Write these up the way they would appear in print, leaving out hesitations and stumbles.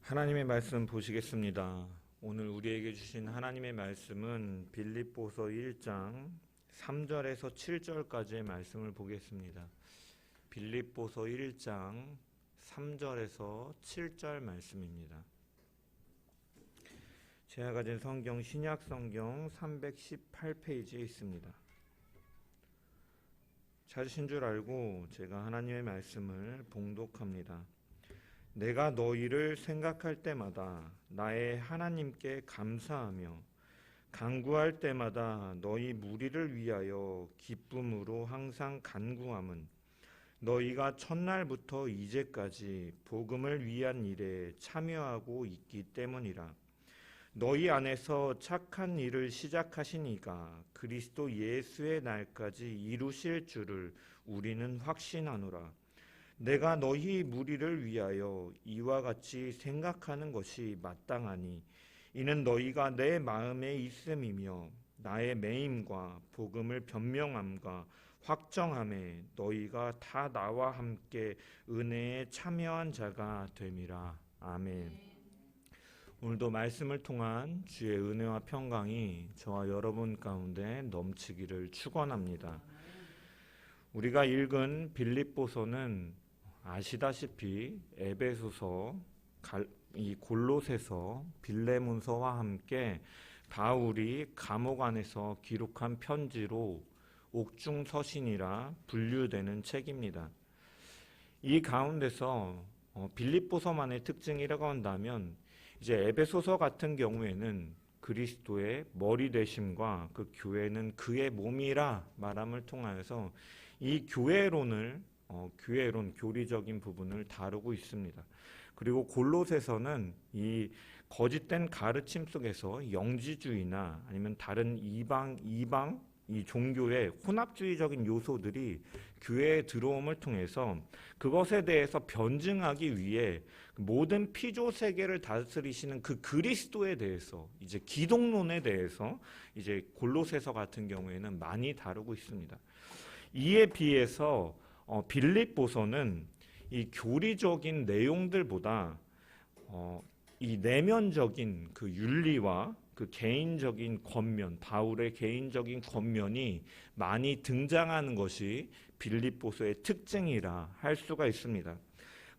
하나님의 말씀 보시겠습니다. 오늘 우리에게 주신 하나님의 말씀은 빌립보서 1장 3절에서 7절까지의 말씀을 보겠습니다. 빌립보서 1장 3절에서 7절 말씀입니다. 제가 가진 성경 신약 성경 318페이지에 있습니다. 찾으신 줄 알고 제가 하나님의 말씀을 봉독합니다. 내가 너희를 생각할 때마다 나의 하나님께 감사하며 간구할 때마다 너희 무리를 위하여 기쁨으로 항상 간구함은 너희가 첫날부터 이제까지 복음을 위한 일에 참여하고 있기 때문이라. 너희 안에서 착한 일을 시작하신 이가 그리스도 예수의 날까지 이루실 줄을 우리는 확신하노라. 내가 너희 무리를 위하여 이와 같이 생각하는 것이 마땅하니 이는 너희가 내 마음에 있음이며 나의 매임과 복음을 변명함과 확정함에 너희가 다 나와 함께 은혜에 참여한 자가 됨이라. 아멘. 오늘도 말씀을 통한 주의 은혜와 평강이 저와 여러분 가운데 넘치기를 축원합니다. 우리가 읽은 빌립보서는 아시다시피 에베소서, 이 골로새서, 빌레몬서와 함께 바울이 감옥 안에서 기록한 편지로 옥중서신이라 분류되는 책입니다. 이 가운데서 빌립보서만의 특징이라고 한다면 이제 에베소서 같은 경우에는 그리스도의 머리 되심과 그 교회는 그의 몸이라 말함을 통하여서 이 교회론, 교리적인 부분을 다루고 있습니다. 그리고 골로새서는 이 거짓된 가르침 속에서 영지주의나 아니면 다른 이방 이 종교의 혼합주의적인 요소들이 교회에 들어옴을 통해서 그것에 대해서 변증하기 위해 모든 피조 세계를 다스리시는 그 그리스도에 대해서 이제 기독론에 대해서 이제 골로새서 같은 경우에는 많이 다루고 있습니다. 이에 비해서 빌립보서는 이 교리적인 내용들보다 이 내면적인 그 윤리와 그 개인적인 겉면, 바울의 개인적인 겉면이 많이 등장하는 것이 빌립보서의 특징이라 할 수가 있습니다.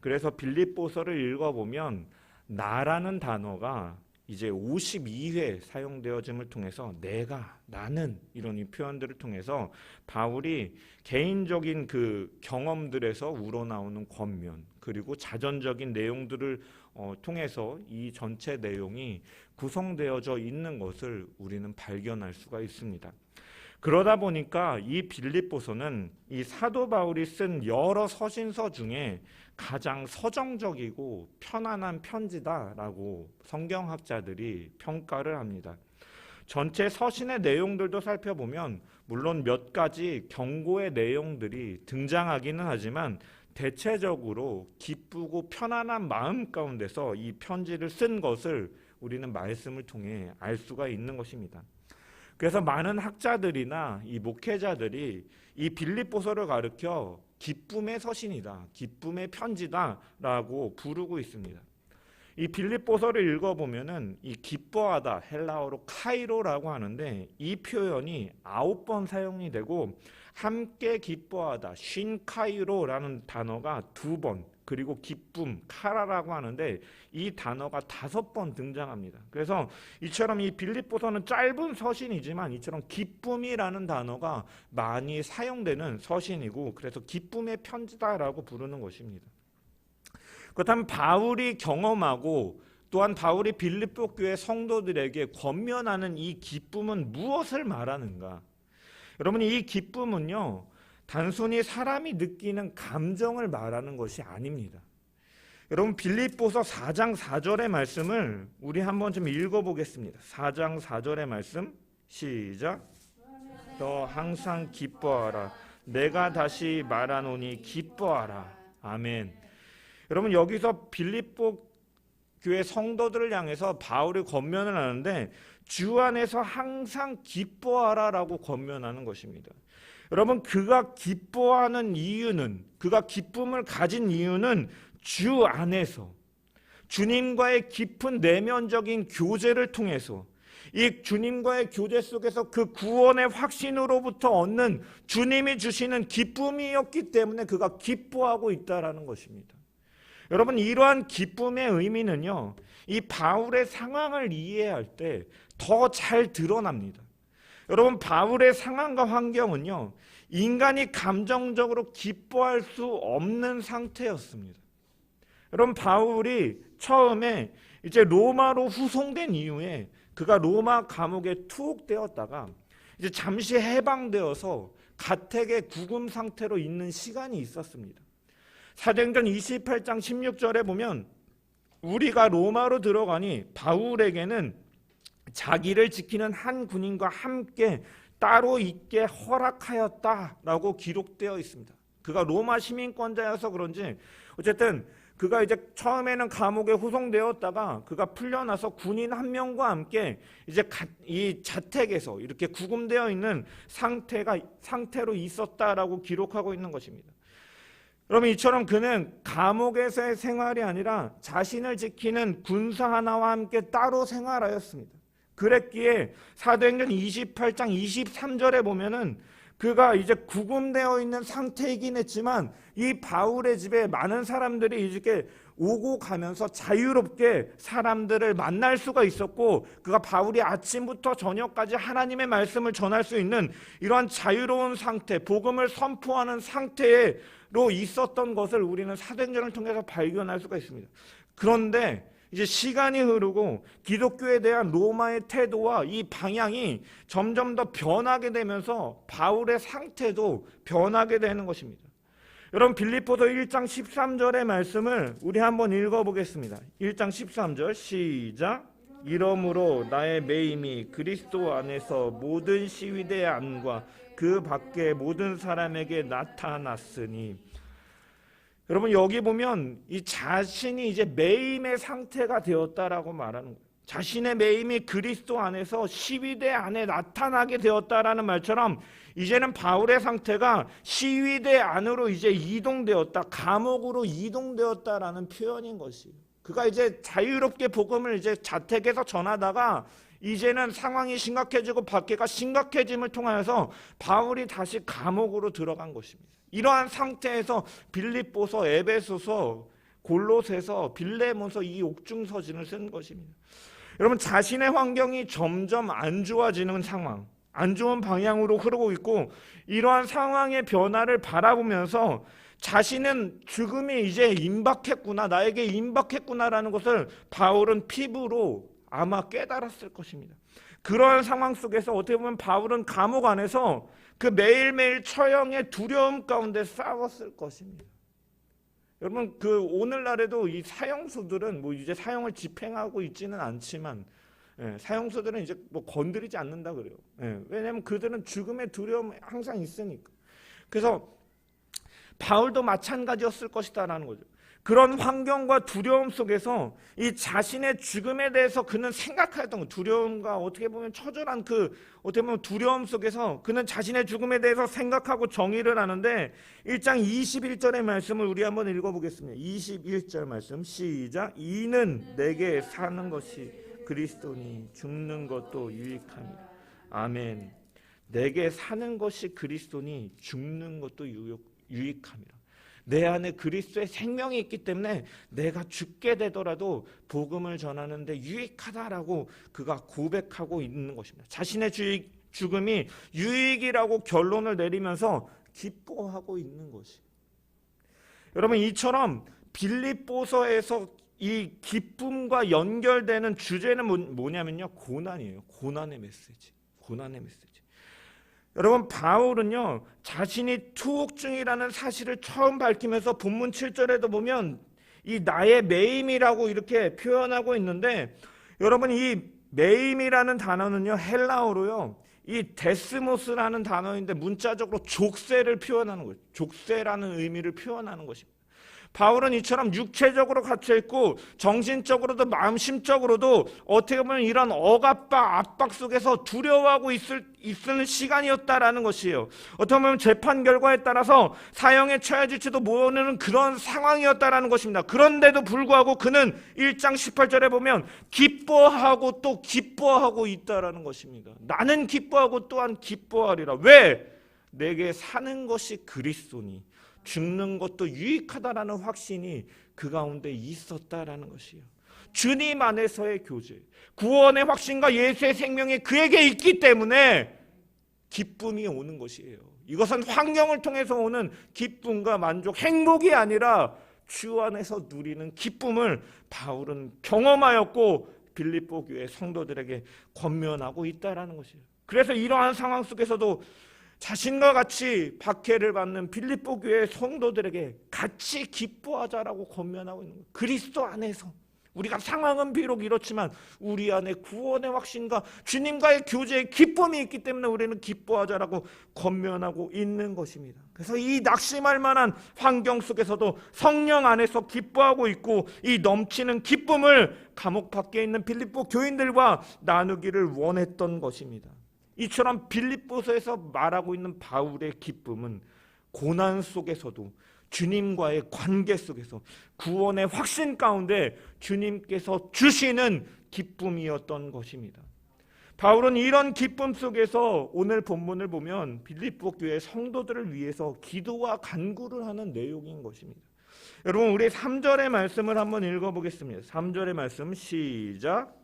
그래서 빌립보서를 읽어보면 나라는 단어가 이제 52회 사용되어짐을 통해서 내가, 나는 이런 이 표현들을 통해서 바울이 개인적인 그 경험들에서 우러나오는 겉면 그리고 자전적인 내용들을 통해서 이 전체 내용이 구성되어져 있는 것을 우리는 발견할 수가 있습니다. 그러다 보니까 이 빌립보서는 이 사도 바울이 쓴 여러 서신서 중에 가장 서정적이고 편안한 편지다라고 성경학자들이 평가를 합니다. 전체 서신의 내용들도 살펴보면 물론 몇 가지 경고의 내용들이 등장하기는 하지만 대체적으로 기쁘고 편안한 마음 가운데서 이 편지를 쓴 것을 우리는 말씀을 통해 알 수가 있는 것입니다. 그래서 많은 학자들이나 이 목회자들이 이 빌립보서를 가리켜 기쁨의 서신이다, 기쁨의 편지다라고 부르고 있습니다. 이 빌립보서를 읽어보면은 이 기뻐하다, 헬라어로 카이로라고 하는데 이 표현이 9번 사용이 되고 함께 기뻐하다, 쉰카이로라는 단어가 2번, 그리고 기쁨, 카라라고 하는데 이 단어가 5번 등장합니다. 그래서 이처럼 이 빌립보서는 짧은 서신이지만 이처럼 기쁨이라는 단어가 많이 사용되는 서신이고 그래서 기쁨의 편지다라고 부르는 것입니다. 그렇다면 바울이 경험하고 또한 바울이 빌립보 교회 성도들에게 권면하는 이 기쁨은 무엇을 말하는가? 여러분, 이 기쁨은요 단순히 사람이 느끼는 감정을 말하는 것이 아닙니다. 여러분, 빌립보서 4장 4절의 말씀을 우리 한번 좀 읽어보겠습니다. 4장 4절의 말씀 시작. 너 항상 기뻐하라. 내가 다시 말하노니 기뻐하라. 아멘. 여러분, 여기서 빌립보 교회 성도들을 향해서 바울이 권면을 하는데 주 안에서 항상 기뻐하라라고 권면하는 것입니다. 여러분, 그가 기뻐하는 이유는, 그가 기쁨을 가진 이유는 주 안에서, 주님과의 깊은 내면적인 교제를 통해서 이 주님과의 교제 속에서 그 구원의 확신으로부터 얻는 주님이 주시는 기쁨이었기 때문에 그가 기뻐하고 있다라는 것입니다. 여러분, 이러한 기쁨의 의미는요, 이 바울의 상황을 이해할 때 더 잘 드러납니다. 여러분, 바울의 상황과 환경은요, 인간이 감정적으로 기뻐할 수 없는 상태였습니다. 여러분, 바울이 처음에 이제 로마로 후송된 이후에 그가 로마 감옥에 투옥되었다가 이제 잠시 해방되어서 가택의 구금 상태로 있는 시간이 있었습니다. 사도행전 28장 16절에 보면 우리가 로마로 들어가니 바울에게는 자기를 지키는 한 군인과 함께 따로 있게 허락하였다라고 기록되어 있습니다. 그가 로마 시민권자여서 그런지 어쨌든 그가 이제 처음에는 감옥에 후송되었다가 그가 풀려나서 군인 한 명과 함께 이제 이 자택에서 이렇게 구금되어 있는 상태로 있었다라고 기록하고 있는 것입니다. 여러분, 이처럼 그는 감옥에서의 생활이 아니라 자신을 지키는 군사 하나와 함께 따로 생활하였습니다. 그랬기에 사도행전 28장 23절에 보면은 그가 이제 구금되어 있는 상태이긴 했지만 이 바울의 집에 많은 사람들이 이렇게 오고 가면서 자유롭게 사람들을 만날 수가 있었고, 그가 바울이 아침부터 저녁까지 하나님의 말씀을 전할 수 있는 이러한 자유로운 상태, 복음을 선포하는 상태로 있었던 것을 우리는 사도행전을 통해서 발견할 수가 있습니다. 그런데 이제 시간이 흐르고 기독교에 대한 로마의 태도와 이 방향이 점점 더 변하게 되면서 바울의 상태도 변하게 되는 것입니다. 여러분, 빌립보서 1장 13절의 말씀을 우리 한번 읽어보겠습니다. 1장 13절 시작. 이러므로 나의 매임이 그리스도 안에서 모든 시위대 안과 그 밖의 모든 사람에게 나타났으니. 여러분, 여기 보면 이 자신이 이제 매임의 상태가 되었다라고 말하는 거예요. 자신의 매임이 그리스도 안에서 시위대 안에 나타나게 되었다라는 말처럼 이제는 바울의 상태가 시위대 안으로 이제 이동되었다, 감옥으로 이동되었다라는 표현인 것이에요. 그가 이제 자유롭게 복음을 이제 자택에서 전하다가 이제는 상황이 심각해지고 밖에가 심각해짐을 통하여서 바울이 다시 감옥으로 들어간 것입니다. 이러한 상태에서 빌립보서, 에베소서, 골로새서, 빌레몬서 이 옥중서신을 쓴 것입니다. 여러분, 자신의 환경이 점점 안 좋아지는 상황, 안 좋은 방향으로 흐르고 있고 이러한 상황의 변화를 바라보면서 자신은 죽음이 이제 임박했구나, 나에게 임박했구나라는 것을 바울은 피부로 아마 깨달았을 것입니다. 그러한 상황 속에서 어떻게 보면 바울은 감옥 안에서 그 매일매일 처형의 두려움 가운데 싸웠을 것입니다. 여러분, 그 오늘날에도 이 사형수들은 뭐 이제 사형을 집행하고 있지는 않지만, 사형수들은 이제 뭐 건드리지 않는다 그래요. 왜냐하면 그들은 죽음의 두려움이 항상 있으니까. 그래서 바울도 마찬가지였을 것이다라는 거죠. 그런 환경과 두려움 속에서 이 자신의 죽음에 대해서 그는 생각하였던 것, 두려움과 어떻게 보면 처절한 그 어떻게 보면 두려움 속에서 그는 자신의 죽음에 대해서 생각하고 정의를 하는데 1장 21절의 말씀을 우리 한번 읽어보겠습니다. 21절 말씀 시작. 이는 내게 사는 것이 그리스도니 죽는 것도 유익함이라. 아멘. 내게 사는 것이 그리스도니 죽는 것도 유익함이라. 내 안에 그리스도의 생명이 있기 때문에 내가 죽게 되더라도 복음을 전하는데 유익하다라고 그가 고백하고 있는 것입니다. 자신의 죽음이 유익이라고 결론을 내리면서 기뻐하고 있는 것이. 여러분, 이처럼 빌립보서에서 이 기쁨과 연결되는 주제는 뭐냐면요, 고난이에요. 고난의 메시지. 고난의 메시지. 여러분, 바울은요 자신이 투옥 중이라는 사실을 처음 밝히면서 본문 7절에도 보면 이 나의 매임이라고 이렇게 표현하고 있는데, 여러분, 이 매임이라는 단어는요 헬라어로요 이 데스모스라는 단어인데 문자적으로 족쇄를 표현하는 거예요. 족쇄라는 의미를 표현하는 것입니다. 바울은 이처럼 육체적으로 갇혀있고 정신적으로도 마음심적으로도 어떻게 보면 이런 억압과 압박 속에서 두려워하고 있을 시간이었다라는 것이에요. 어떻게 보면 재판 결과에 따라서 사형에 처해질지도 모르는 그런 상황이었다라는 것입니다. 그런데도 불구하고 그는 1장 18절에 보면 기뻐하고 또 기뻐하고 있다라는 것입니다. 나는 기뻐하고 또한 기뻐하리라. 왜? 내게 사는 것이 그리스도니 죽는 것도 유익하다라는 확신이 그 가운데 있었다라는 것이에요. 주님 안에서의 교제, 구원의 확신과 예수의 생명이 그에게 있기 때문에 기쁨이 오는 것이에요. 이것은 환경을 통해서 오는 기쁨과 만족, 행복이 아니라 주 안에서 누리는 기쁨을 바울은 경험하였고 빌립보 교회 성도들에게 권면하고 있다라는 것이에요. 그래서 이러한 상황 속에서도 자신과 같이 박해를 받는 빌립보 교회 성도들에게 같이 기뻐하자라고 권면하고 있는 거예요. 그리스도 안에서 우리가 상황은 비록 이렇지만 우리 안에 구원의 확신과 주님과의 교제의 기쁨이 있기 때문에 우리는 기뻐하자라고 권면하고 있는 것입니다. 그래서 이 낙심할 만한 환경 속에서도 성령 안에서 기뻐하고 있고 이 넘치는 기쁨을 감옥 밖에 있는 빌립보 교인들과 나누기를 원했던 것입니다. 이처럼 빌립보서에서 말하고 있는 바울의 기쁨은 고난 속에서도 주님과의 관계 속에서 구원의 확신 가운데 주님께서 주시는 기쁨이었던 것입니다. 바울은 이런 기쁨 속에서 오늘 본문을 보면 빌립보 교회 성도들을 위해서 기도와 간구를 하는 내용인 것입니다. 여러분 우리 3절의 말씀을 한번 읽어보겠습니다. 3절의 말씀 시작.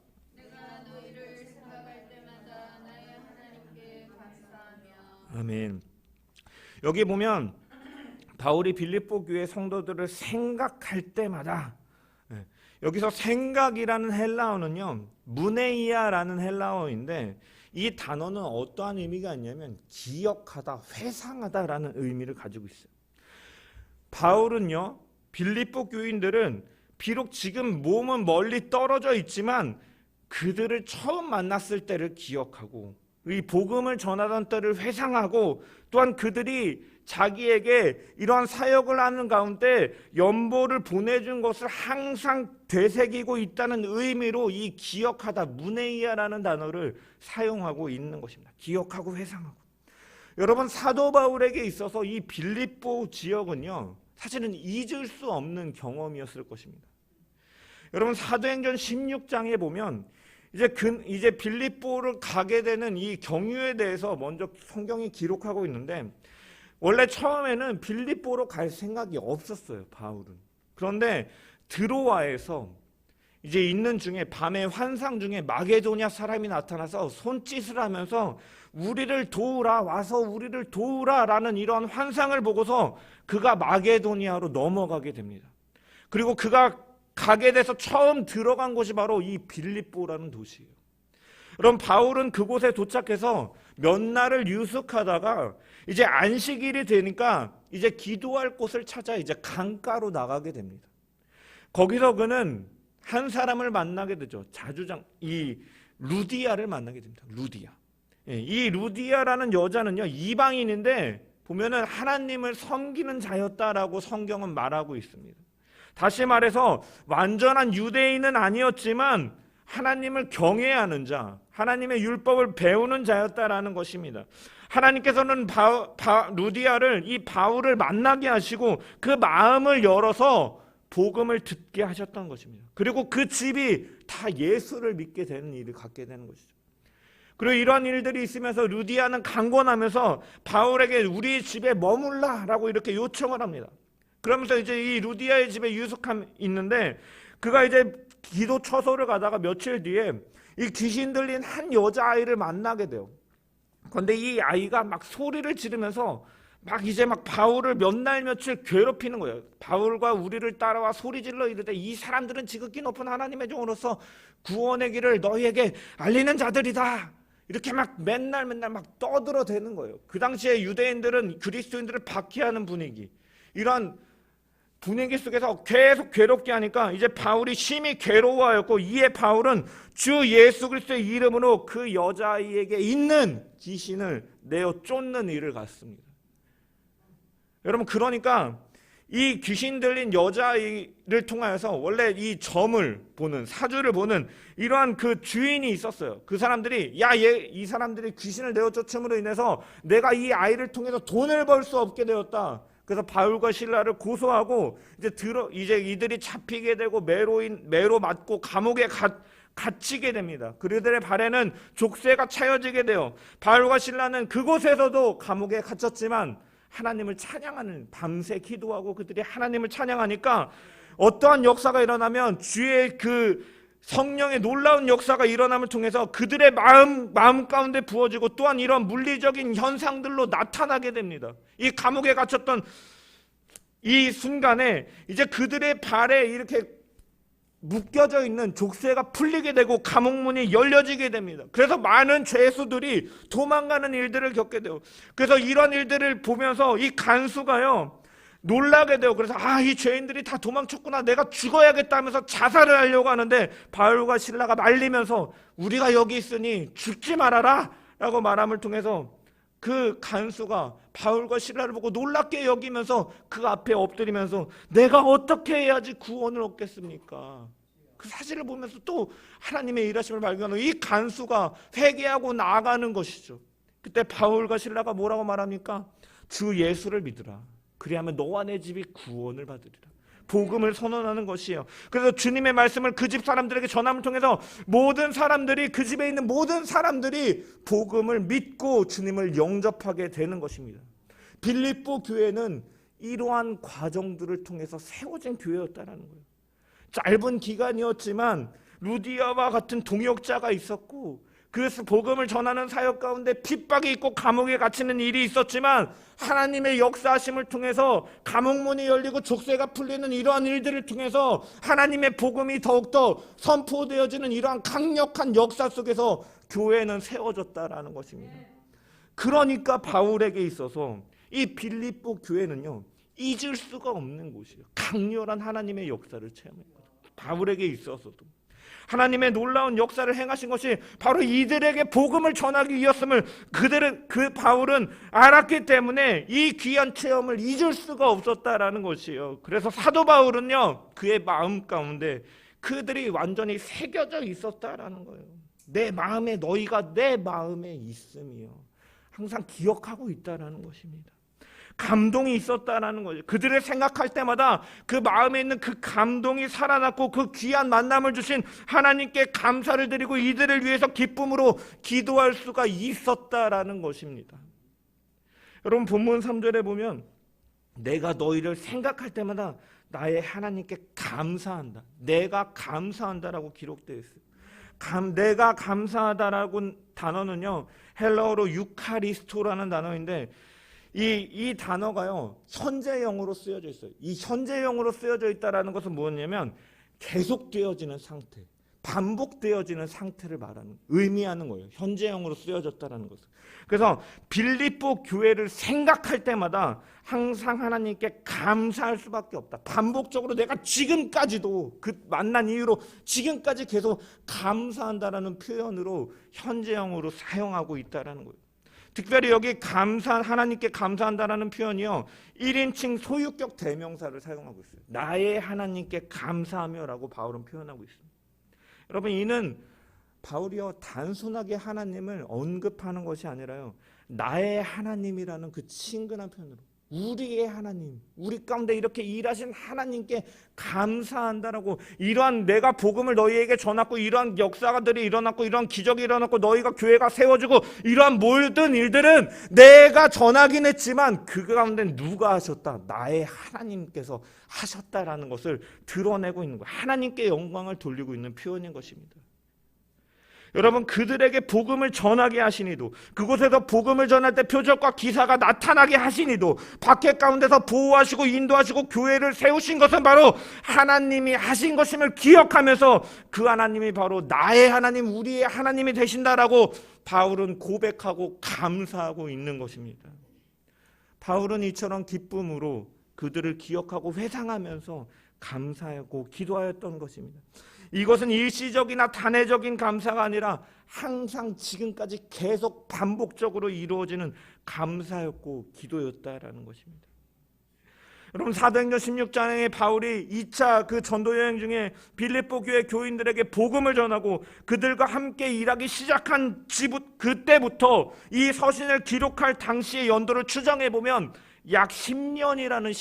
아멘. 여기 보면 바울이 빌립보 교회 성도들을 생각할 때마다 여기서 생각이라는 헬라어는요 무네이아라는 헬라어인데 이 단어는 어떠한 의미가 있냐면 기억하다, 회상하다라는 의미를 가지고 있어요. 바울은요 빌립보 교인들은 비록 지금 몸은 멀리 떨어져 있지만 그들을 처음 만났을 때를 기억하고 이 복음을 전하던 때를 회상하고 또한 그들이 자기에게 이러한 사역을 하는 가운데 연보를 보내준 것을 항상 되새기고 있다는 의미로 이 기억하다 무네이아라는 단어를 사용하고 있는 것입니다. 기억하고 회상하고. 여러분 사도 바울에게 있어서 이 빌립보 지역은요 사실은 잊을 수 없는 경험이었을 것입니다. 여러분 사도행전 16장에 보면 이제 빌립보를 가게 되는 이 경유에 대해서 먼저 성경이 기록하고 있는데 원래 처음에는 빌립보로 갈 생각이 없었어요, 바울은. 그런데 드로아에서 이제 있는 중에 밤의 환상 중에 마게도냐 사람이 나타나서 손짓을 하면서 우리를 도우라, 와서 우리를 도우라라는 이런 환상을 보고서 그가 마게도니아로 넘어가게 됩니다. 그리고 그가 가게 돼서 처음 들어간 곳이 바로 이 빌립보라는 도시예요. 그럼 바울은 그곳에 도착해서 몇 날을 유숙하다가 이제 안식일이 되니까 이제 기도할 곳을 찾아 이제 강가로 나가게 됩니다. 거기서 그는 한 사람을 만나게 되죠. 자주장 이 루디아를 만나게 됩니다. 루디아. 이 루디아라는 여자는요 이방인인데 보면은 하나님을 섬기는 자였다라고 성경은 말하고 있습니다. 다시 말해서 완전한 유대인은 아니었지만 하나님을 경외하는 자, 하나님의 율법을 배우는 자였다라는 것입니다. 하나님께서는 루디아를 이 바울을 만나게 하시고 그 마음을 열어서 복음을 듣게 하셨던 것입니다. 그리고 그 집이 다 예수를 믿게 되는 일을 갖게 되는 것이죠. 그리고 이러한 일들이 있으면서 루디아는 강권하면서 바울에게 우리 집에 머물라라고 이렇게 요청을 합니다. 그러면서 이제 이 루디아의 집에 유숙함 있는데 그가 이제 기도 처소를 가다가 며칠 뒤에 이 귀신 들린 한 여자아이를 만나게 돼요. 그런데 이 아이가 막 소리를 지르면서 막 바울을 몇 날 며칠 괴롭히는 거예요. 바울과 우리를 따라와 소리 질러 이르되 이 사람들은 지극히 높은 하나님의 종으로서 구원의 길을 너희에게 알리는 자들이다. 이렇게 막 맨날 막 떠들어대는 거예요. 그 당시에 유대인들은 그리스도인들을 박해하는 분위기, 이런 분위기 속에서 계속 괴롭게 하니까 이제 바울이 심히 괴로워하였고 이에 바울은 주 예수 그리스도의 이름으로 그 여자아이에게 있는 귀신을 내어 쫓는 일을 갔습니다. 여러분 그러니까 이 귀신 들린 여자를 통하여서 원래 이 점을 보는, 사주를 보는 이러한 그 주인이 있었어요. 그 사람들이 이 사람들이 귀신을 내어 쫓음으로 인해서 내가 이 아이를 통해서 돈을 벌 수 없게 되었다. 그래서 바울과 실라를 고소하고 이제 이들이 잡히게 되고 매로 맞고 감옥에 갇히게 됩니다. 그들의 발에는 족쇄가 차여지게 돼요. 바울과 실라는 그곳에서도 감옥에 갇혔지만 하나님을 찬양하는, 밤새 기도하고 그들이 하나님을 찬양하니까 어떠한 역사가 일어나면 주의 그 성령의 놀라운 역사가 일어남을 통해서 그들의 마음 가운데 부어지고 또한 이런 물리적인 현상들로 나타나게 됩니다. 이 감옥에 갇혔던 이 순간에 이제 그들의 발에 이렇게 묶여져 있는 족쇄가 풀리게 되고 감옥문이 열려지게 됩니다. 그래서 많은 죄수들이 도망가는 일들을 겪게 돼요. 그래서 이런 일들을 보면서 이 간수가요 놀라게 돼요. 그래서 이 죄인들이 다 도망쳤구나, 내가 죽어야겠다 하면서 자살을 하려고 하는데 바울과 실라가 말리면서 우리가 여기 있으니 죽지 말아라 라고 말함을 통해서 그 간수가 바울과 실라를 보고 놀랍게 여기면서 그 앞에 엎드리면서 내가 어떻게 해야지 구원을 얻겠습니까? 그 사실을 보면서 또 하나님의 일하심을 발견하고 이 간수가 회개하고 나아가는 것이죠. 그때 바울과 실라가 뭐라고 말합니까? 주 예수를 믿으라. 그리하면 너와 내 집이 구원을 받으리라. 복음을 선언하는 것이에요. 그래서 주님의 말씀을 그 집 사람들에게 전함을 통해서 모든 사람들이, 그 집에 있는 모든 사람들이 복음을 믿고 주님을 영접하게 되는 것입니다. 빌립보 교회는 이러한 과정들을 통해서 세워진 교회였다는 거예요. 짧은 기간이었지만 루디아와 같은 동역자가 있었고, 그래서 복음을 전하는 사역 가운데 핍박이 있고 감옥에 갇히는 일이 있었지만 하나님의 역사하심을 통해서 감옥문이 열리고 족쇄가 풀리는 이러한 일들을 통해서 하나님의 복음이 더욱더 선포되어지는 이러한 강력한 역사 속에서 교회는 세워졌다라는 것입니다. 그러니까 바울에게 있어서 이 빌립보 교회는요 잊을 수가 없는 곳이에요. 강렬한 하나님의 역사를 체험했거든요. 바울에게 있어서도 하나님의 놀라운 역사를 행하신 것이 바로 이들에게 복음을 전하기 위해서임을 그 바울은 알았기 때문에 이 귀한 체험을 잊을 수가 없었다라는 것이에요. 그래서 사도 바울은요 그의 마음 가운데 그들이 완전히 새겨져 있었다라는 거예요. 내 마음에 너희가 내 마음에 있음이요, 항상 기억하고 있다라는 것입니다. 감동이 있었다라는 거죠. 그들을 생각할 때마다 그 마음에 있는 그 감동이 살아났고 그 귀한 만남을 주신 하나님께 감사를 드리고 이들을 위해서 기쁨으로 기도할 수가 있었다라는 것입니다. 여러분 본문 3절에 보면 내가 너희를 생각할 때마다 나의 하나님께 감사한다, 내가 감사한다라고 기록되어 있어요. 내가 감사하다라고 단어는요 헬라어로 유카리스토라는 단어인데 이 단어가요 현재형으로 쓰여져 있어요. 이 현재형으로 쓰여져 있다라는 것은 뭐냐면 계속되어지는 상태, 반복되어지는 상태를 의미하는 거예요. 현재형으로 쓰여졌다라는 것은. 그래서 빌립보 교회를 생각할 때마다 항상 하나님께 감사할 수밖에 없다. 반복적으로 내가 지금까지도 그 만난 이후로 지금까지 계속 감사한다라는 표현으로 현재형으로 사용하고 있다라는 거예요. 특별히 여기 하나님께 감사한다라는 표현이요 1인칭 소유격 대명사를 사용하고 있어요. 나의 하나님께 감사하며라고 바울은 표현하고 있습니다. 여러분 이는 바울이요 단순하게 하나님을 언급하는 것이 아니라요 나의 하나님이라는 그 친근한 표현으로 우리의 하나님, 우리 가운데 이렇게 일하신 하나님께 감사한다라고, 이러한 내가 복음을 너희에게 전했고 이러한 역사들이 일어났고 이러한 기적이 일어났고 너희가 교회가 세워지고 이러한 모든 일들은 내가 전하긴 했지만 그 가운데 누가 하셨다? 나의 하나님께서 하셨다라는 것을 드러내고 있는 거예요. 하나님께 영광을 돌리고 있는 표현인 것입니다. 여러분 그들에게 복음을 전하게 하시니도, 그곳에서 복음을 전할 때 표적과 기사가 나타나게 하시니도, 박해 가운데서 보호하시고 인도하시고 교회를 세우신 것은 바로 하나님이 하신 것임을 기억하면서 그 하나님이 바로 나의 하나님, 우리의 하나님이 되신다라고 바울은 고백하고 감사하고 있는 것입니다. 바울은 이처럼 기쁨으로 그들을 기억하고 회상하면서 감사하고 기도하였던 것입니다. 이것은 일시적이나 단회적인 감사가 아니라 항상 지금까지 계속 반복적으로 이루어지는 감사였고 기도였다라는 것입니다. 여러분 사도행전 16장에 바울이 2차 그 전도 여행 중에 빌립보 교회 교인들에게 복음을 전하고 그들과 함께 일하기 시작한 그때부터 이 서신을 기록할 당시의 연도를 추정해 보면 약 10년이라는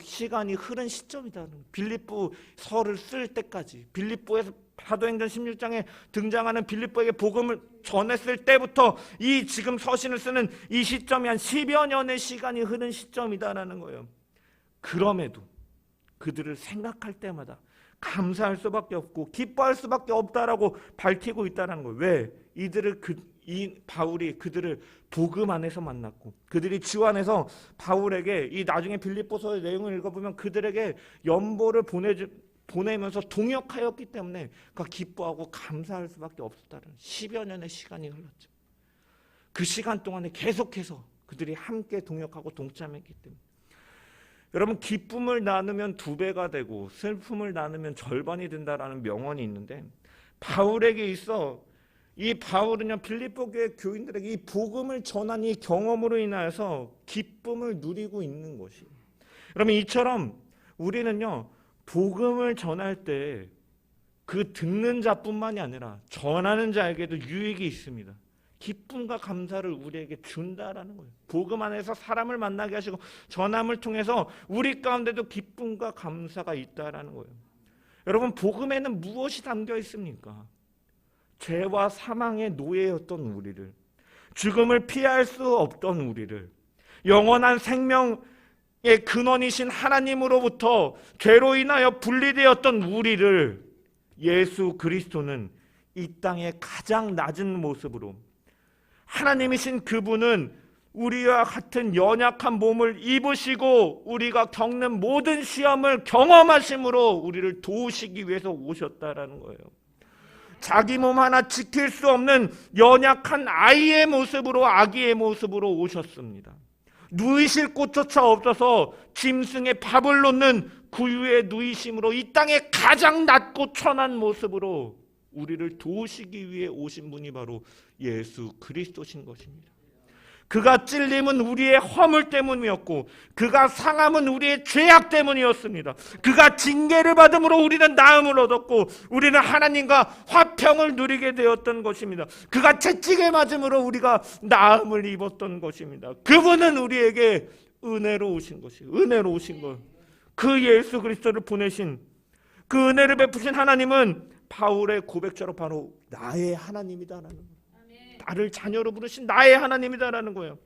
시간이 흐른 시점이다. 빌립보 서를 쓸 때까지, 빌립보에서 사도행전 16장에 등장하는 빌립보에게 복음을 전했을 때부터 이 지금 서신을 쓰는 이 시점이 한 10여 년의 시간이 흐른 시점이다라는 거예요. 그럼에도 그들을 생각할 때마다 감사할 수밖에 없고 기뻐할 수밖에 없다라고 밝히고 있다는 거예요. 왜? 이 바울이 그들을 복음 안에서 만났고 그들이 주 안에서 바울에게 이 나중에 빌립보서의 내용을 읽어보면 그들에게 연보를 보내면서 동역하였기 때문에 그가 기뻐하고 감사할 수밖에 없었다는 10여 년의 시간이 흘렀죠. 그 시간 동안에 계속해서 그들이 함께 동역하고 동참했기 때문에 여러분 기쁨을 나누면 2배가 되고 슬픔을 나누면 절반이 된다라는 명언이 있는데 바울에게 있어 이 바울은요 빌립보 교회 교인들에게 이 복음을 전한 이 경험으로 인하여서 기쁨을 누리고 있는 것이 여러분 이처럼 우리는요 복음을 전할 때 그 듣는 자뿐만이 아니라 전하는 자에게도 유익이 있습니다. 기쁨과 감사를 우리에게 준다라는 거예요. 복음 안에서 사람을 만나게 하시고 전함을 통해서 우리 가운데도 기쁨과 감사가 있다라는 거예요. 여러분 복음에는 무엇이 담겨 있습니까? 죄와 사망의 노예였던 우리를, 죽음을 피할 수 없던 우리를, 영원한 생명의 근원이신 하나님으로부터 죄로 인하여 분리되었던 우리를 예수 그리스도는 이 땅의 가장 낮은 모습으로 하나님이신 그분은 우리와 같은 연약한 몸을 입으시고 우리가 겪는 모든 시험을 경험하심으로 우리를 도우시기 위해서 오셨다라는 거예요. 자기 몸 하나 지킬 수 없는 연약한 아이의 모습으로 아기의 모습으로 오셨습니다. 누이실 곳조차 없어서 짐승에 밥을 놓는 구유의 누이심으로 이 땅에 가장 낮고 천한 모습으로 우리를 도우시기 위해 오신 분이 바로 예수 그리스도신 것입니다. 그가 찔림은 우리의 허물 때문이었고 그가 상함은 우리의 죄악 때문이었습니다. 그가 징계를 받음으로 우리는 나음을 얻었고 우리는 하나님과 화평을 누리게 되었던 것입니다. 그가 채찍에 맞음으로 우리가 나음을 입었던 것입니다. 그분은 우리에게 은혜로우신 것이에요. 은혜로우신 것. 그 예수 그리스도를 보내신 그 은혜를 베푸신 하나님은 바울의 고백처럼 바로 나의 하나님이다라는 거예요. 나를 자녀로 부르신 나의 하나님이다라는 거예요.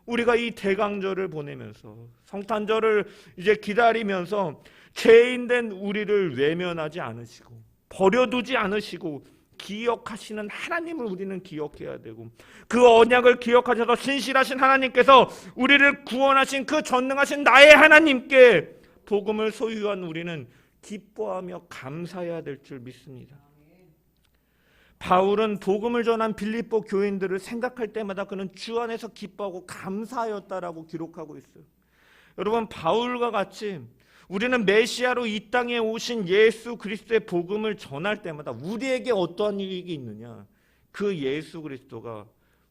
우리가 이 대강절을 보내면서 성탄절을 이제 기다리면서 죄인된 우리를 외면하지 않으시고 버려두지 않으시고 기억하시는 하나님을 우리는 기억해야 되고 그 언약을 기억하셔서 신실하신 하나님께서 우리를 구원하신 그 전능하신 나의 하나님께 복음을 소유한 우리는 기뻐하며 감사해야 될 줄 믿습니다. 바울은 복음을 전한 빌립보 교인들을 생각할 때마다 그는 주 안에서 기뻐하고 감사하였다라고 기록하고 있어요. 여러분 바울과 같이 우리는 메시아로 이 땅에 오신 예수 그리스도의 복음을 전할 때마다 우리에게 어떠한 유익이 있느냐, 그 예수 그리스도가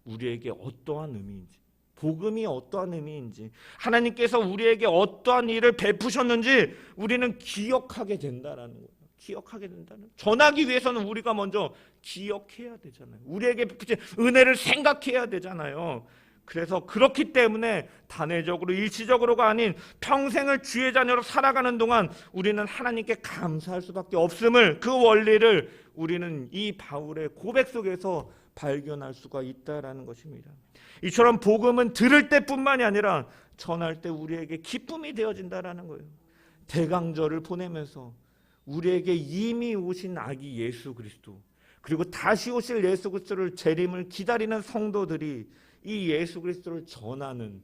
우리에게 어떠한 의미인지, 복음이 어떠한 의미인지, 하나님께서 우리에게 어떠한 일을 베푸셨는지 우리는 기억하게 된다라는 거예요. 기억하게 된다는. 전하기 위해서는 우리가 먼저 기억해야 되잖아요. 우리에게 베푸신 은혜를 생각해야 되잖아요. 그래서 그렇기 때문에 단회적으로 일시적으로가 아닌 평생을 주의 자녀로 살아가는 동안 우리는 하나님께 감사할 수밖에 없음을, 그 원리를 우리는 이 바울의 고백 속에서 발견할 수가 있다라는 것입니다. 이처럼 복음은 들을 때뿐만이 아니라 전할 때 우리에게 기쁨이 되어진다라는 거예요. 대강절을 보내면서 우리에게 이미 오신 아기 예수 그리스도, 그리고 다시 오실 예수 그리스도를 재림을 기다리는 성도들이 이 예수 그리스도를 전하는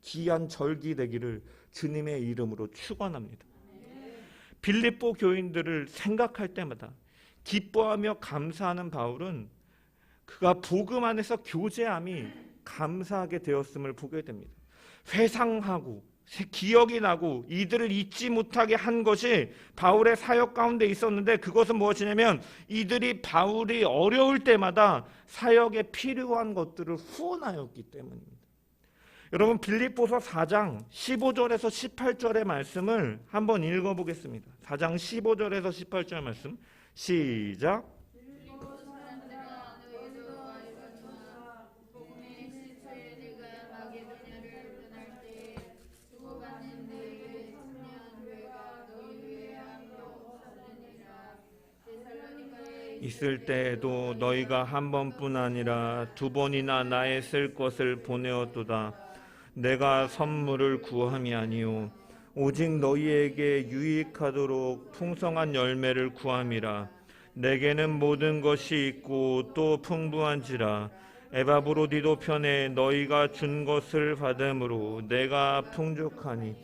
귀한 절기 되기를 주님의 이름으로 축원합니다. 빌립보 교인들을 생각할 때마다 기뻐하며 감사하는 바울은 그가 복음 안에서 교제함이 감사하게 되었음을 보게 됩니다. 회상하고 기억이 나고 이들을 잊지 못하게 한 것이 바울의 사역 가운데 있었는데, 그것은 무엇이냐면 이들이 바울이 어려울 때마다 사역에 필요한 것들을 후원하였기 때문입니다. 여러분 빌립보서 4장 15절에서 18절의 말씀을 한번 읽어보겠습니다. 4장 15절에서 18절 말씀 시작. 있을 때에도 너희가 한 번뿐 아니라 두 번이나 나의 쓸 것을 보내었도다. 내가 선물을 구함이 아니요 오직 너희에게 유익하도록 풍성한 열매를 구함이라. 내게는 모든 것이 있고 또 풍부한지라. 에바브로디도 편에 너희가 준 것을 받음으로 내가 풍족하니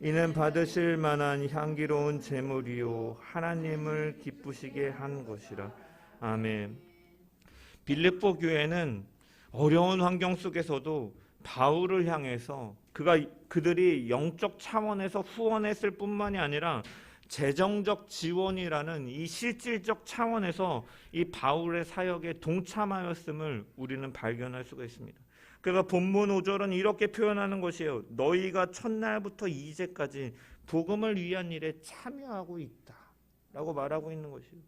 이는 받으실 만한 향기로운 제물이요 하나님을 기쁘시게 한 것이라. 아멘. 빌립보 교회는 어려운 환경 속에서도 바울을 향해서 그들이 영적 차원에서 후원했을 뿐만이 아니라 재정적 지원이라는 이 실질적 차원에서 이 바울의 사역에 동참하였음을 우리는 발견할 수가 있습니다. 그래서 본문 5절은 이렇게 표현하는 것이에요. 너희가 첫날부터 이제까지 복음을 위한 일에 참여하고 있다 라고 말하고 있는 것이에요.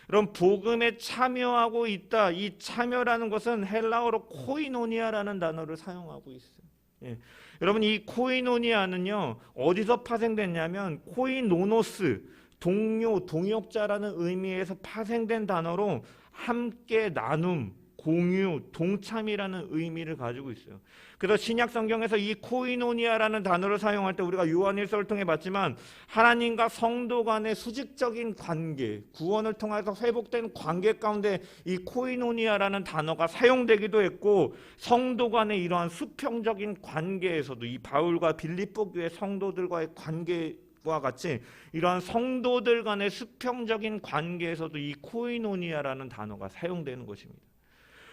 그럼 복음에 참여하고 있다. 이 참여라는 것은 헬라어로 코이노니아라는 단어를 사용하고 있어요. 예. 여러분 이 코이노니아는요 어디서 파생됐냐면 코이노노스, 동료, 동역자라는 의미에서 파생된 단어로 함께 나눔, 공유, 동참이라는 의미를 가지고 있어요. 그래서 신약 성경에서 이 코이노니아라는 단어를 사용할 때 우리가 요한일서를 통해 봤지만 하나님과 성도 간의 수직적인 관계, 구원을 통해서 회복된 관계 가운데 이 코이노니아라는 단어가 사용되기도 했고, 성도 간의 이러한 수평적인 관계에서도 이 바울과 빌립보 교회 성도들과의 관계와 같이 이러한 성도들 간의 수평적인 관계에서도 이 코이노니아라는 단어가 사용되는 것입니다.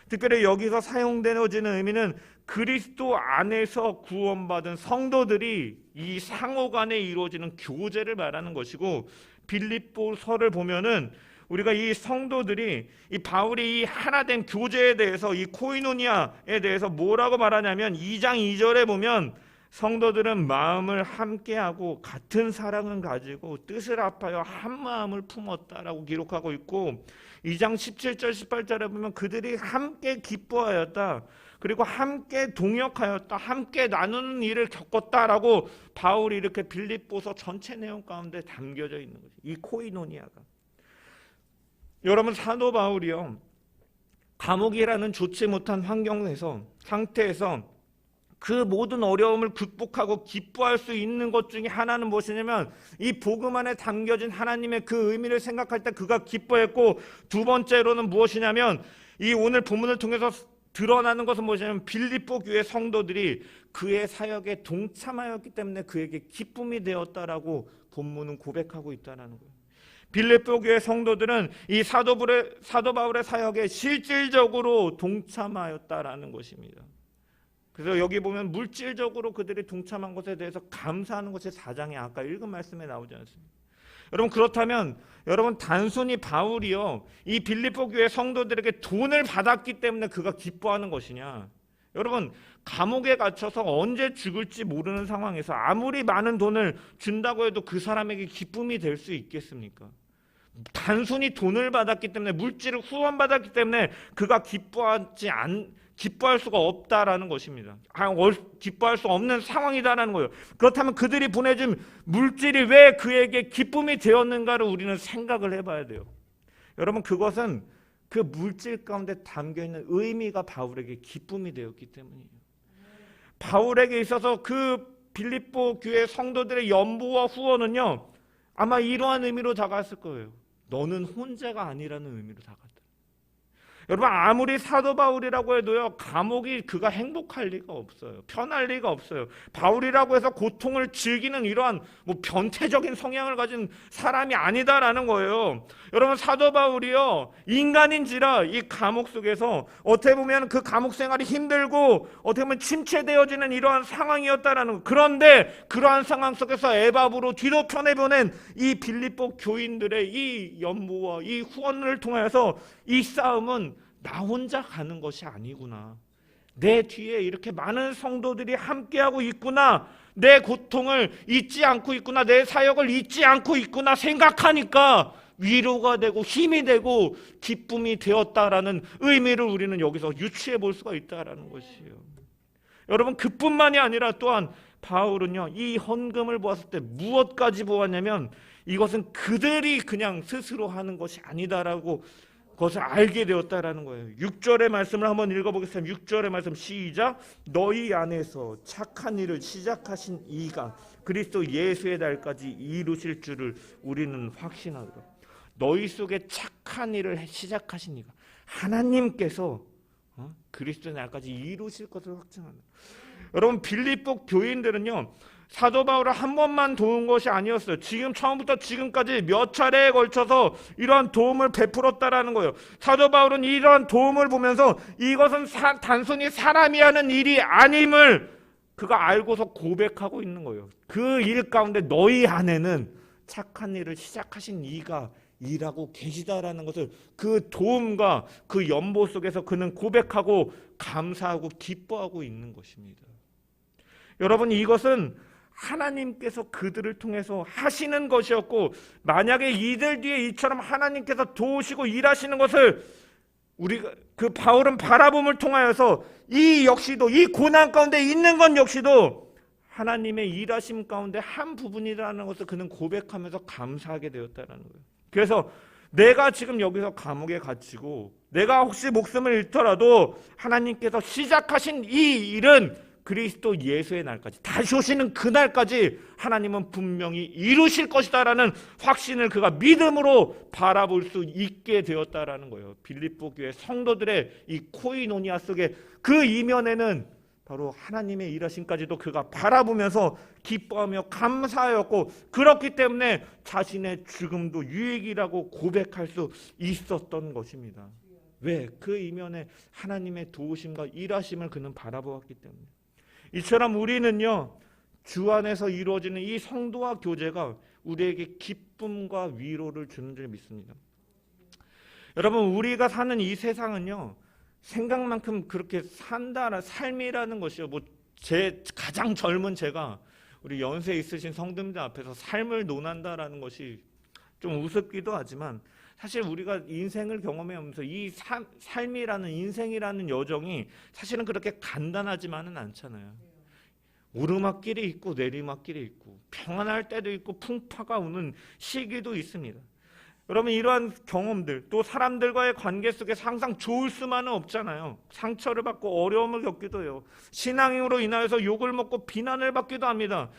특별히 여기서 사용되어지는 의미는 그리스도 안에서 구원받은 성도들이 이 상호 간에 이루어지는 교제를 말하는 것이고, 빌립보서를 보면은 우리가 이 성도들이 이 바울이 이 하나된 교제에 대해서 이 코이노니아에 대해서 뭐라고 말하냐면 2장 2절에 보면 성도들은 마음을 함께하고 같은 사랑을 가지고 뜻을 합하여 한 마음을 품었다라고 기록하고 있고, 2장 17절 18절에 보면 그들이 함께 기뻐하였다, 그리고 함께 동역하였다, 함께 나누는 일을 겪었다라고 바울이 이렇게 빌립보서 전체 내용 가운데 담겨져 있는 거죠. 이 코이노니아가. 여러분 사도 바울이요 감옥이라는 좋지 못한 상태에서 그 모든 어려움을 극복하고 기뻐할 수 있는 것 중에 하나는 무엇이냐면 이 복음 안에 담겨진 하나님의 그 의미를 생각할 때 그가 기뻐했고, 두 번째로는 무엇이냐면 이 오늘 본문을 통해서 드러나는 것은 무엇이냐면 빌립보 교회 성도들이 그의 사역에 동참하였기 때문에 그에게 기쁨이 되었다라고 본문은 고백하고 있다는 거예요. 빌립보 교회 성도들은 이 사도 바울의 사역에 실질적으로 동참하였다라는 것입니다. 그래서 여기 보면 물질적으로 그들이 동참한 것에 대해서 감사하는 것이 4장에 아까 읽은 말씀에 나오지 않습니까? 여러분 그렇다면 여러분 단순히 바울이요 이 빌립보 교회 성도들에게 돈을 받았기 때문에 그가 기뻐하는 것이냐? 여러분 감옥에 갇혀서 언제 죽을지 모르는 상황에서 아무리 많은 돈을 준다고 해도 그 사람에게 기쁨이 될 수 있겠습니까? 단순히 돈을 받았기 때문에, 물질을 후원받았기 때문에 그가 기뻐할 수가 없다라는 것입니다. 기뻐할 수 없는 상황이다라는 거예요. 그렇다면 그들이 보내준 물질이 왜 그에게 기쁨이 되었는가를 우리는 생각을 해봐야 돼요. 여러분 그것은 그 물질 가운데 담겨있는 의미가 바울에게 기쁨이 되었기 때문이에요. 바울에게 있어서 그 빌립보 교회 성도들의 연보와 후원은요 아마 이러한 의미로 다가왔을 거예요. 너는 혼자가 아니라는 의미로 다가왔다. 여러분 아무리 사도 바울이라고 해도요 감옥이 그가 행복할 리가 없어요. 편할 리가 없어요. 바울이라고 해서 고통을 즐기는 이러한 변태적인 성향을 가진 사람이 아니다라는 거예요. 여러분 사도 바울이요 인간인지라 이 감옥 속에서 어떻게 보면 그 감옥 생활이 힘들고 어떻게 보면 침체되어지는 이러한 상황이었다라는 거. 그런데 그러한 상황 속에서 에바브로 뒤로 편에 보낸 이 빌립보 교인들의 이 연모와 이 후원을 통해서 이 싸움은 나 혼자 가는 것이 아니구나. 내 뒤에 이렇게 많은 성도들이 함께하고 있구나, 내 고통을 잊지 않고 있구나, 내 사역을 잊지 않고 있구나 생각하니까 위로가 되고 힘이 되고 기쁨이 되었다라는 의미를 우리는 여기서 유추해 볼 수가 있다라는 것이에요. 여러분, 그뿐만이 아니라 또한 바울은요, 이 헌금을 보았을 때 무엇까지 보았냐면 이것은 그들이 그냥 스스로 하는 것이 아니다라고 그것을 알게 되었다라는 거예요. 6절의 말씀을 한번 읽어보겠습니다. 6절의 말씀 시작. 너희 안에서 착한 일을 시작하신 이가 그리스도 예수의 날까지 이루실 줄을 우리는 확신하노라. 너희 속에 착한 일을 시작하신 이가 하나님께서 그리스도의 날까지 이루실 것을 확증한다. 여러분, 빌립보 교인들은요, 사도 바울을 한 번만 도운 것이 아니었어요. 지금 처음부터 지금까지 몇 차례에 걸쳐서 이러한 도움을 베풀었다라는 거예요. 사도 바울은 이러한 도움을 보면서 이것은 단순히 사람이 하는 일이 아님을 그가 알고서 고백하고 있는 거예요. 그 일 가운데 너희 안에는 착한 일을 시작하신 이가 일하고 계시다라는 것을 그 도움과 그 연보 속에서 그는 고백하고 감사하고 기뻐하고 있는 것입니다. 여러분, 이것은 하나님께서 그들을 통해서 하시는 것이었고, 만약에 이들 뒤에 이처럼 하나님께서 도우시고 일하시는 것을 우리가 그 바울은 바라봄을 통하여서 이 역시도 이 고난 가운데 있는 것 역시도 하나님의 일하심 가운데 한 부분이라는 것을 그는 고백하면서 감사하게 되었다는 거예요. 그래서 내가 지금 여기서 감옥에 갇히고 내가 혹시 목숨을 잃더라도 하나님께서 시작하신 이 일은 그리스도 예수의 날까지, 다시 오시는 그날까지 하나님은 분명히 이루실 것이다라는 확신을 그가 믿음으로 바라볼 수 있게 되었다라는 거예요. 빌립보 교회 성도들의 이 코이노니아 속에 그 이면에는 바로 하나님의 일하심까지도 그가 바라보면서 기뻐하며 감사하였고, 그렇기 때문에 자신의 죽음도 유익이라고 고백할 수 있었던 것입니다. 왜? 그 이면에 하나님의 도우심과 일하심을 그는 바라보았기 때문에. 이처럼 우리는요, 주 안에서 이루어지는 이 성도와 교제가 우리에게 기쁨과 위로를 주는 줄 믿습니다. 여러분, 우리가 사는 이 세상은요, 생각만큼 그렇게 산다는 삶이라는 것이요, 제 가장 젊은 제가 우리 연세 있으신 성도님들 앞에서 삶을 논한다라는 것이 좀 우습기도 하지만, 사실 우리가 인생을 경험해오면서 이 삶이라는, 인생이라는 여정이 사실은 그렇게 간단하지만은 않잖아요. 오르막길이 있고 내리막길이 있고 평안할 때도 있고 풍파가 오는 시기도 있습니다. 여러분, 이러한 경험들, 또 사람들과의 관계 속에서 항상 좋을 수만은 없잖아요. 상처를 받고 어려움을 겪기도 해요. 신앙으로 인하여서 욕을 먹고 비난을 받기도 합니다.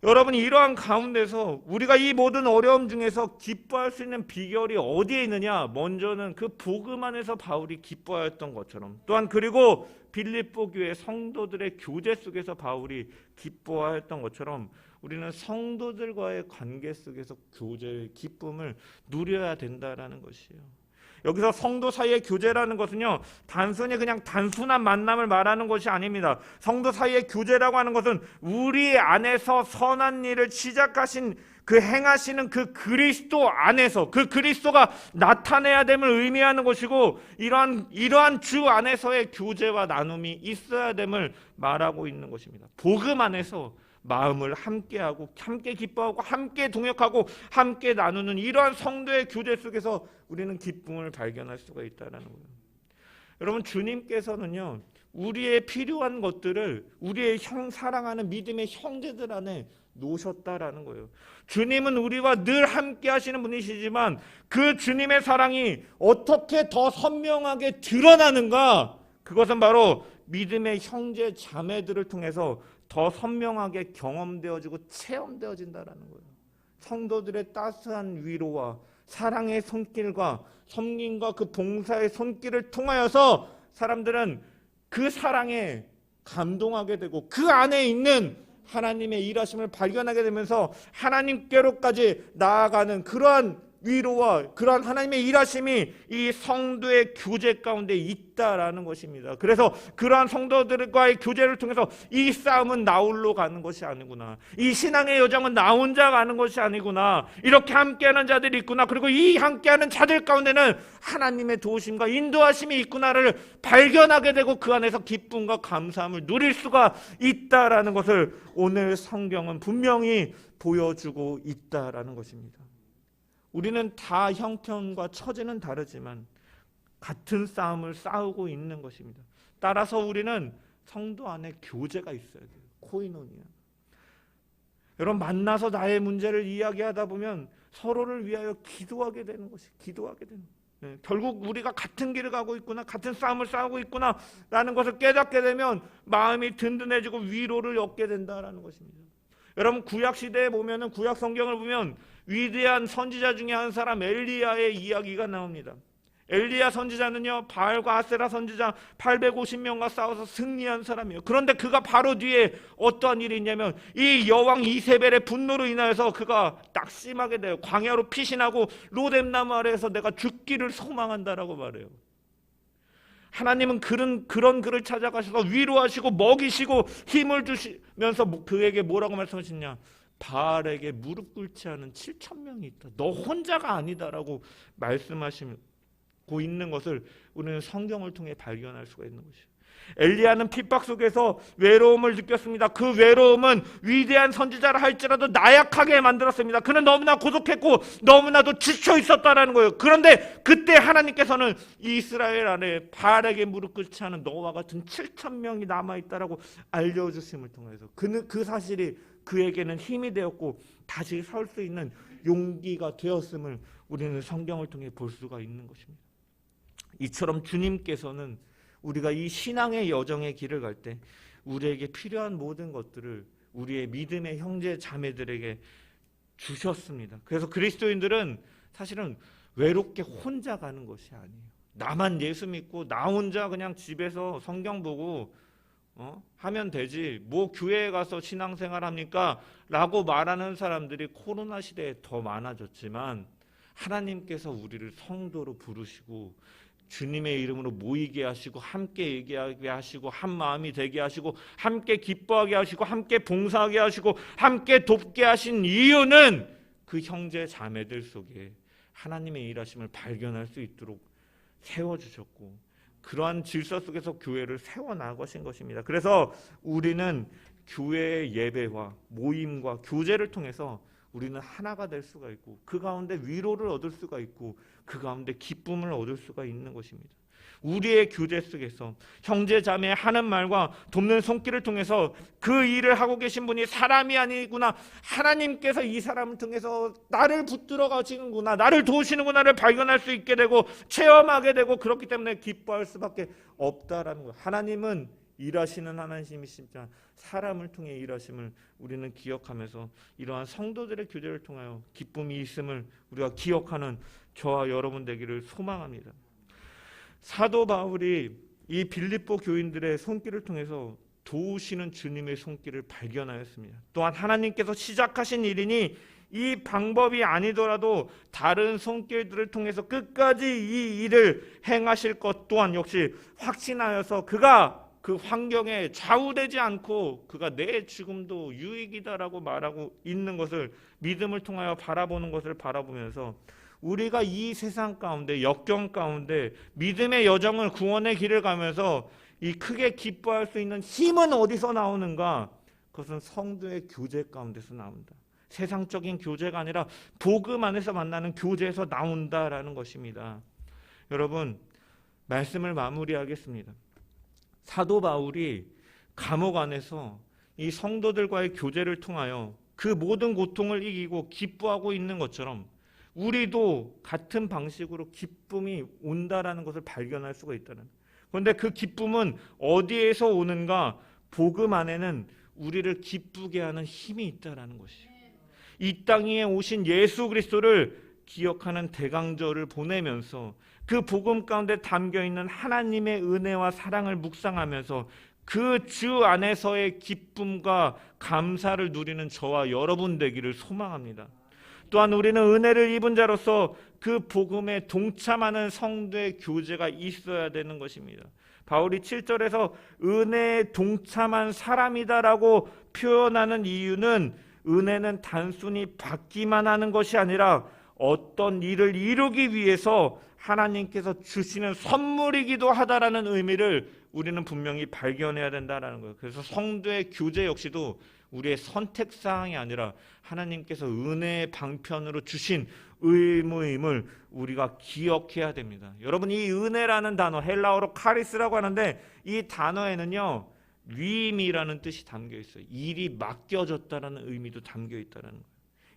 여러분, 이러한 가운데서 우리가 이 모든 어려움 중에서 기뻐할 수 있는 비결이 어디에 있느냐? 먼저는 그 복음 안에서 바울이 기뻐하였던 것처럼, 또한 그리고 빌립보 교회 성도들의 교제 속에서 바울이 기뻐하였던 것처럼 우리는 성도들과의 관계 속에서 교제의 기쁨을 누려야 된다라는 것이에요. 여기서 성도 사이의 교제라는 것은요, 단순히 그냥 단순한 만남을 말하는 것이 아닙니다. 성도 사이의 교제라고 하는 것은 우리 안에서 선한 일을 시작하신 그 행하시는 그 그리스도 안에서, 그 그리스도가 나타내야 됨을 의미하는 것이고, 이러한 주 안에서의 교제와 나눔이 있어야 됨을 말하고 있는 것입니다. 복음 안에서 마음을 함께하고 함께 기뻐하고 함께 동역하고 함께 나누는 이러한 성도의 교제 속에서 우리는 기쁨을 발견할 수가 있다는 거예요. 여러분, 주님께서는요, 우리의 필요한 것들을 우리의 사랑하는 믿음의 형제들 안에 놓으셨다라는 거예요. 주님은 우리와 늘 함께 하시는 분이시지만 그 주님의 사랑이 어떻게 더 선명하게 드러나는가? 그것은 바로 믿음의 형제 자매들을 통해서 더 선명하게 경험되어지고 체험되어진다라는 거예요. 성도들의 따스한 위로와 사랑의 손길과 섬김과 그 봉사의 손길을 통하여서 사람들은 그 사랑에 감동하게 되고 그 안에 있는 하나님의 일하심을 발견하게 되면서 하나님께로까지 나아가는 그러한 위로와 그러한 하나님의 일하심이 이 성도의 교제 가운데 있다라는 것입니다. 그래서 그러한 성도들과의 교제를 통해서 이 싸움은 나 홀로 가는 것이 아니구나, 이 신앙의 여정은 나 혼자 가는 것이 아니구나, 이렇게 함께하는 자들이 있구나, 그리고 이 함께하는 자들 가운데는 하나님의 도우심과 인도하심이 있구나를 발견하게 되고 그 안에서 기쁨과 감사함을 누릴 수가 있다라는 것을 오늘 성경은 분명히 보여주고 있다라는 것입니다. 우리는 다 형편과 처지는 다르지만 같은 싸움을 싸우고 있는 것입니다. 따라서 우리는 성도 안에 교제가 있어야 돼요. 코이노니아. 여러분, 만나서 나의 문제를 이야기하다 보면 서로를 위하여 기도하게 되는 것이, 기도하게 되는 거예요. 결국 우리가 같은 길을 가고 있구나, 같은 싸움을 싸우고 있구나 라는 것을 깨닫게 되면 마음이 든든해지고 위로를 얻게 된다라는 것입니다. 여러분, 구약시대에 보면은, 구약 성경을 보면 위대한 선지자 중에 한 사람 엘리야의 이야기가 나옵니다. 엘리야 선지자는요, 바알과 아세라 선지자 850명과 싸워서 승리한 사람이에요. 그런데 그가 바로 뒤에 어떠한 일이 있냐면 이 여왕 이세벨의 분노로 인하여서 그가 낙심하게 돼요. 광야로 피신하고 로뎀나무 아래에서 내가 죽기를 소망한다라고 말해요. 하나님은 그런 그를 찾아가셔서 위로하시고 먹이시고 힘을 주시면서 그에게 뭐라고 말씀하시냐, 바알에게 무릎 꿇지 않은 7,000명이 있다, 너 혼자가 아니다라고 말씀하시고 있는 것을 우리는 성경을 통해 발견할 수가 있는 것이에요. 엘리야는 핍박 속에서 외로움을 느꼈습니다. 그 외로움은 위대한 선지자라 할지라도 나약하게 만들었습니다. 그는 너무나 고독했고 너무나도 지쳐 있었다라는 거예요. 그런데 그때 하나님께서는 이스라엘 안에 바알에게 무릎 꿇지 않은 너와 같은 7,000명이 남아있다라고 알려주심을 통해서 그 사실이 그에게는 힘이 되었고 다시 설 수 있는 용기가 되었음을 우리는 성경을 통해 볼 수가 있는 것입니다. 이처럼 주님께서는 우리가 이 신앙의 여정의 길을 갈 때 우리에게 필요한 모든 것들을 우리의 믿음의 형제 자매들에게 주셨습니다. 그래서 그리스도인들은 사실은 외롭게 혼자 가는 것이 아니에요. 나만 예수 믿고 나 혼자 그냥 집에서 성경 보고 하면 되지, 뭐 교회에 가서 신앙생활 합니까? 라고 말하는 사람들이 코로나 시대에 더 많아졌지만 하나님께서 우리를 성도로 부르시고 주님의 이름으로 모이게 하시고 함께 얘기하게 하시고 한 마음이 되게 하시고 함께 기뻐하게 하시고 함께 봉사하게 하시고 함께 돕게 하신 이유는 그 형제 자매들 속에 하나님의 일하심을 발견할 수 있도록 세워주셨고 그러한 질서 속에서 교회를 세워나가신 것입니다. 그래서 우리는 교회의 예배와 모임과 교제를 통해서 우리는 하나가 될 수가 있고 그 가운데 위로를 얻을 수가 있고 그 가운데 기쁨을 얻을 수가 있는 것입니다. 우리의 교제 속에서 형제 자매 하는 말과 돕는 손길을 통해서 그 일을 하고 계신 분이 사람이 아니구나, 하나님께서 이 사람을 통해서 나를 붙들어 가시는구나, 나를 도우시는구나를 발견할 수 있게 되고 체험하게 되고 그렇기 때문에 기뻐할 수밖에 없다라는 거예요. 하나님은 일하시는 하나님이시지만 사람을 통해 일하심을 우리는 기억하면서 이러한 성도들의 교제를 통하여 기쁨이 있음을 우리가 기억하는 저와 여러분 되기를 소망합니다. 사도 바울이 이 빌립보 교인들의 손길을 통해서 도우시는 주님의 손길을 발견하였습니다. 또한 하나님께서 시작하신 일이니 이 방법이 아니더라도 다른 손길들을 통해서 끝까지 이 일을 행하실 것 또한 역시 확신하여서 그가 그 환경에 좌우되지 않고 그가 내 죽음도 유익이다라고 말하고 있는 것을 믿음을 통하여 바라보는 것을 바라보면서 우리가 이 세상 가운데 역경 가운데 믿음의 여정을 구원의 길을 가면서 이 크게 기뻐할 수 있는 힘은 어디서 나오는가? 그것은 성도의 교제 가운데서 나온다. 세상적인 교제가 아니라 복음 안에서 만나는 교제에서 나온다라는 것입니다. 여러분, 말씀을 마무리하겠습니다. 사도 바울이 감옥 안에서 이 성도들과의 교제를 통하여 그 모든 고통을 이기고 기뻐하고 있는 것처럼 우리도 같은 방식으로 기쁨이 온다라는 것을 발견할 수가 있다는. 그런데 그 기쁨은 어디에서 오는가? 복음 안에는 우리를 기쁘게 하는 힘이 있다라는 것이에요. 이 땅에 오신 예수 그리스도를 기억하는 대강절을 보내면서 그 복음 가운데 담겨있는 하나님의 은혜와 사랑을 묵상하면서 그 주 안에서의 기쁨과 감사를 누리는 저와 여러분 되기를 소망합니다. 또한 우리는 은혜를 입은 자로서 그 복음에 동참하는 성도의 교제가 있어야 되는 것입니다. 바울이 7절에서 은혜에 동참한 사람이다라고 표현하는 이유는 은혜는 단순히 받기만 하는 것이 아니라 어떤 일을 이루기 위해서 하나님께서 주시는 선물이기도 하다라는 의미를 우리는 분명히 발견해야 된다라는 거예요. 그래서 성도의 교제 역시도 우리의 선택사항이 아니라 하나님께서 은혜의 방편으로 주신 의무임을 우리가 기억해야 됩니다. 여러분, 이 은혜라는 단어, 헬라어로 카리스라고 하는데 이 단어에는요 위임이라는 뜻이 담겨 있어요. 일이 맡겨졌다라는 의미도 담겨 있다는 거예요.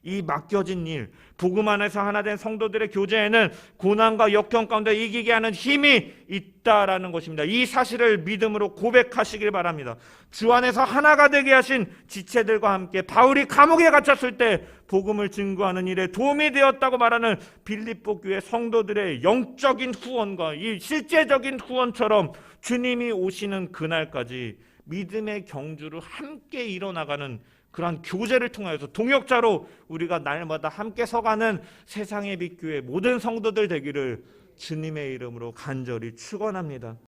이 맡겨진 일, 복음 안에서 하나 된 성도들의 교제에는 고난과 역경 가운데 이기게 하는 힘이 있다라는 것입니다. 이 사실을 믿음으로 고백하시길 바랍니다. 주 안에서 하나가 되게 하신 지체들과 함께 바울이 감옥에 갇혔을 때 복음을 증거하는 일에 도움이 되었다고 말하는 빌립보 교회 성도들의 영적인 후원과 이 실제적인 후원처럼 주님이 오시는 그날까지 믿음의 경주를 함께 이뤄나가는 그러한 교제를 통하여서 동역자로 우리가 날마다 함께 서가는 세상의 빛교회 모든 성도들 되기를 주님의 이름으로 간절히 축원합니다.